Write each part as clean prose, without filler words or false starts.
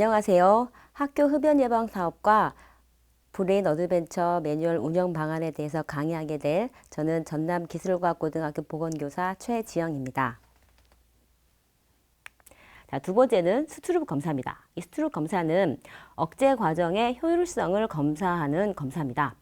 안녕하세요. 학교 흡연 예방 사업과 브레인 어드벤처 매뉴얼 운영 방안에 대해서 강의하게 될 저는 전남기술과학고등학교 보건교사 최지영입니다. 자, 두 번째는 스트룹 검사입니다. 이 스트룹 검사는 억제 과정의 효율성을 검사하는 검사입니다.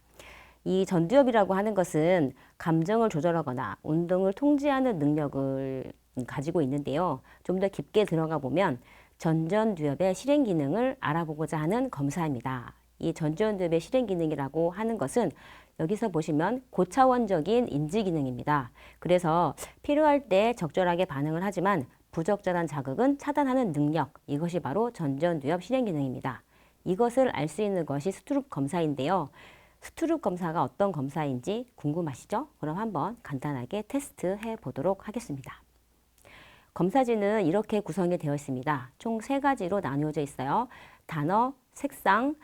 이 전두엽이라고 하는 것은 감정을 조절하거나 운동을 통제하는 능력을 가지고 있는데요. 좀 더 깊게 들어가 보면 전두엽의 실행 기능을 알아보고자 하는 검사입니다. 이 전두엽의 실행 기능이라고 하는 것은 여기서 보시면 고차원적인 인지 기능입니다. 그래서 필요할 때 적절하게 반응을 하지만 부적절한 자극은 차단하는 능력, 이것이 바로 전두엽 실행 기능입니다. 이것을 알 수 있는 것이 스트룹 검사인데요. 스트룹 검사가 어떤 검사인지 궁금하시죠? 그럼 한번 간단하게 테스트해 보도록 하겠습니다. 검사지는 이렇게 구성이 되어 있습니다. 총 3가지로 나누어져 있어요. 단어, 색상,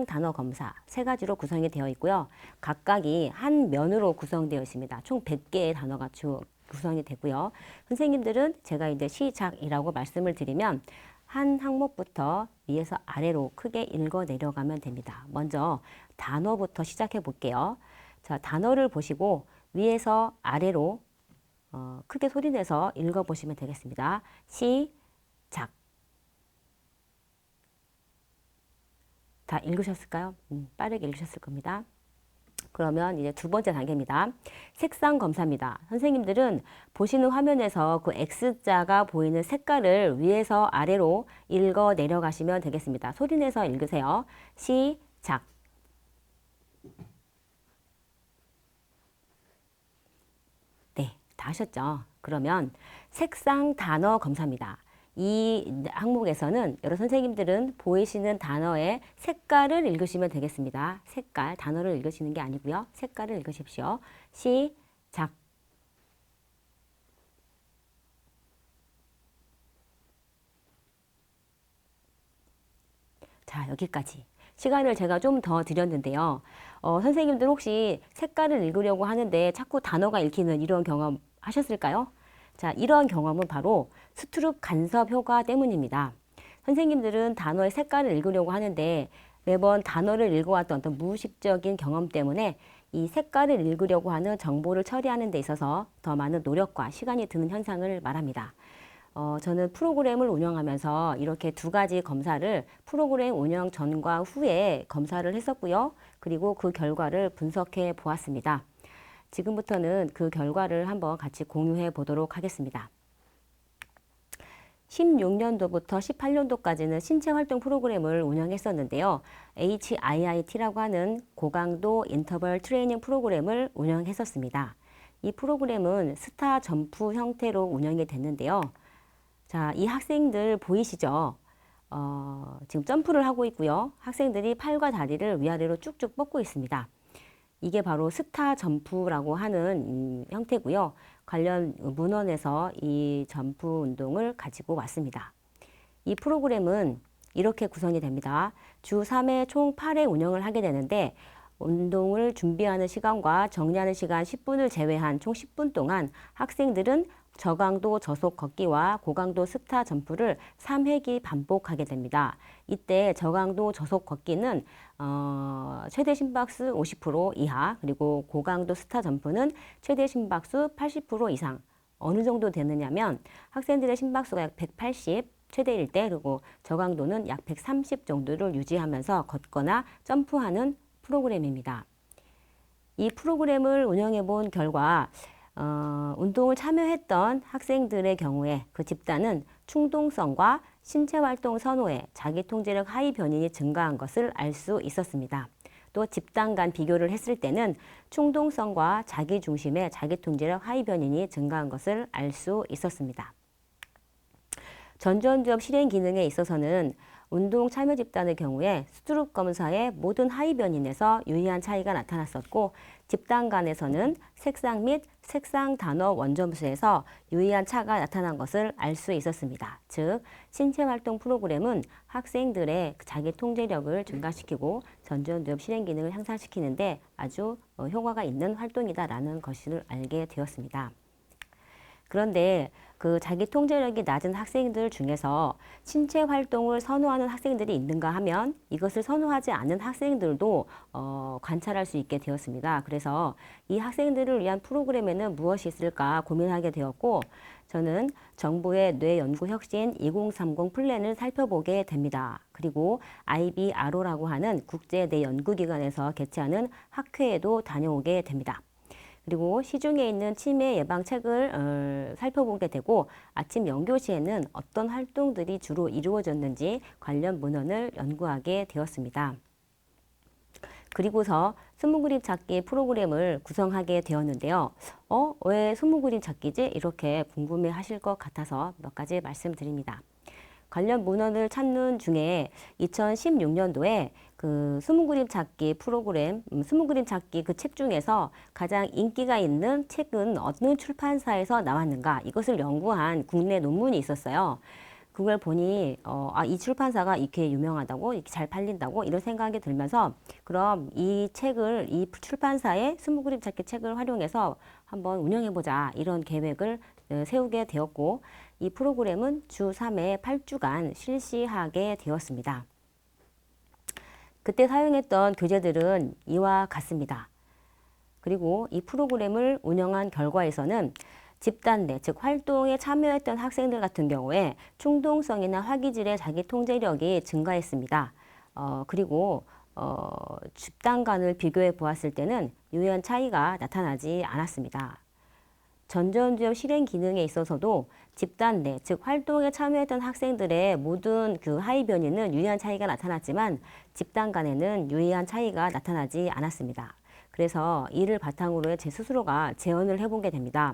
단어 검사 3가지로 구성이 되어 있고요. 각각이 한 면으로 구성되어 있습니다. 총 100개의 단어가 구성이 되고요. 선생님들은 제가 이제 시작이라고 말씀을 드리면 한 항목부터 위에서 아래로 크게 읽어 내려가면 됩니다. 먼저 단어부터 시작해 볼게요. 자, 단어를 보시고 위에서 아래로 크게 소리내서 읽어보시면 되겠습니다. 시작. 다 읽으셨을까요? 빠르게 읽으셨을 겁니다. 그러면 이제 두 번째 단계입니다. 색상 검사입니다. 선생님들은 보시는 화면에서 그 X자가 보이는 색깔을 위에서 아래로 읽어 내려가시면 되겠습니다. 소리내서 읽으세요. 시작. 네, 다 하셨죠? 그러면 색상 단어 검사입니다. 이 항목에서는 여러 선생님들은 보이시는 단어의 색깔을 읽으시면 되겠습니다. 색깔, 단어를 읽으시는 게 아니고요. 색깔을 읽으십시오. 시작. 자, 여기까지. 시간을 제가 좀 더 드렸는데요. 선생님들 혹시 색깔을 읽으려고 하는데 자꾸 단어가 읽히는 이런 경험 하셨을까요? 자, 이러한 경험은 바로 스트룹 간섭 효과 때문입니다. 선생님들은 단어의 색깔을 읽으려고 하는데 매번 단어를 읽어왔던 어떤 무의식적인 경험 때문에 이 색깔을 읽으려고 하는 정보를 처리하는 데 있어서 더 많은 노력과 시간이 드는 현상을 말합니다. 저는 프로그램을 운영하면서 이렇게 2가지 검사를 프로그램 운영 전과 후에 검사를 했었고요. 그리고 그 결과를 분석해 보았습니다. 지금부터는 그 결과를 한번 같이 공유해 보도록 하겠습니다. 16년도부터 18년도까지는 신체활동 프로그램을 운영했었는데요. HIIT라고 하는 고강도 인터벌 트레이닝 프로그램을 운영했었습니다. 이 프로그램은 스타 점프 형태로 운영이 됐는데요. 자, 이 학생들 보이시죠? 지금 점프를 하고 있고요. 학생들이 팔과 다리를 위아래로 쭉쭉 뻗고 있습니다. 이게 바로 스타 점프라고 하는 형태고요. 관련 문헌에서 이 점프 운동을 가지고 왔습니다. 이 프로그램은 이렇게 구성이 됩니다. 주 3회 총 8회 운영을 하게 되는데 운동을 준비하는 시간과 정리하는 시간 10분을 제외한 총 10분 동안 학생들은 저강도 저속 걷기와 고강도 스타 점프를 3회기 반복하게 됩니다. 이때 저강도 저속 걷기는 최대 심박수 50% 이하, 그리고 고강도 스타 점프는 최대 심박수 80% 이상. 어느 정도 되느냐면 학생들의 심박수가 약 180, 최대일 때, 그리고 저강도는 약 130 정도를 유지하면서 걷거나 점프하는 프로그램입니다. 이 프로그램을 운영해 본 결과 운동을 참여했던 학생들의 경우에 그 집단은 충동성과 신체활동 선호에 자기통제력 하위 변인이 증가한 것을 알 수 있었습니다. 또 집단 간 비교를 했을 때는 충동성과 자기중심의 자기통제력 하위 변인이 증가한 것을 알 수 있었습니다. 전두엽 실행 기능에 있어서는 운동 참여 집단의 경우에 스트룹 검사의 모든 하위 변인에서 유의한 차이가 나타났었고 집단 간에서는 색상 및 색상 단어 원점수에서 유의한 차가 나타난 것을 알 수 있었습니다. 즉, 신체활동 프로그램은 학생들의 자기 통제력을 증가시키고 전두엽 실행 기능을 향상시키는데 아주 효과가 있는 활동이다라는 것을 알게 되었습니다. 그런데 그 자기 통제력이 낮은 학생들 중에서 신체 활동을 선호하는 학생들이 있는가 하면 이것을 선호하지 않는 학생들도 관찰할 수 있게 되었습니다. 그래서 이 학생들을 위한 프로그램에는 무엇이 있을까 고민하게 되었고 저는 정부의 뇌연구혁신 2030 플랜을 살펴보게 됩니다. 그리고 IBRO라고 하는 국제 뇌연구기관에서 개최하는 학회에도 다녀오게 됩니다. 그리고 시중에 있는 치매 예방 책을 살펴보게 되고 아침 연교시에는 어떤 활동들이 주로 이루어졌는지 관련 문헌을 연구하게 되었습니다. 그리고서 스무 그림 찾기 프로그램을 구성하게 되었는데요. 왜 스무 그림 찾기지? 이렇게 궁금해 하실 것 같아서 몇 가지 말씀드립니다. 관련 문헌을 찾는 중에 2016년도에 그 스무 그림 찾기 프로그램, 스무 그림 찾기 그 책 중에서 가장 인기가 있는 책은 어느 출판사에서 나왔는가 이것을 연구한 국내 논문이 있었어요. 그걸 보니 이 출판사가 이렇게 유명하다고 이렇게 잘 팔린다고 이런 생각이 들면서 그럼 이 책을 이 출판사의 스무 그림 찾기 책을 활용해서 한번 운영해보자 이런 계획을 세우게 되었고 이 프로그램은 주 3회 8주간 실시하게 되었습니다. 그때 사용했던 교재들은 이와 같습니다. 그리고 이 프로그램을 운영한 결과에서는 집단 내, 즉 활동에 참여했던 학생들 같은 경우에 충동성이나 화기질의 자기 통제력이 증가했습니다. 그리고 집단 간을 비교해 보았을 때는 유의한 차이가 나타나지 않았습니다. 전전지역 실행 기능에 있어서도 집단 내, 즉 활동에 참여했던 학생들의 모든 그 하위 변이는 유의한 차이가 나타났지만 집단 간에는 유의한 차이가 나타나지 않았습니다. 그래서 이를 바탕으로 제 스스로가 재현을 해보게 됩니다.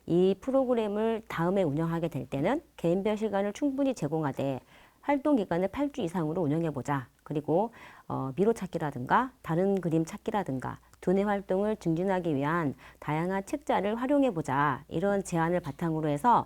이 프로그램을 다음에 운영하게 될 때는 개인별 시간을 충분히 제공하되 활동 기간을 8주 이상으로 운영해보자. 그리고 미로 찾기라든가 다른 그림 찾기라든가 두뇌 활동을 증진하기 위한 다양한 책자를 활용해보자. 이런 제안을 바탕으로 해서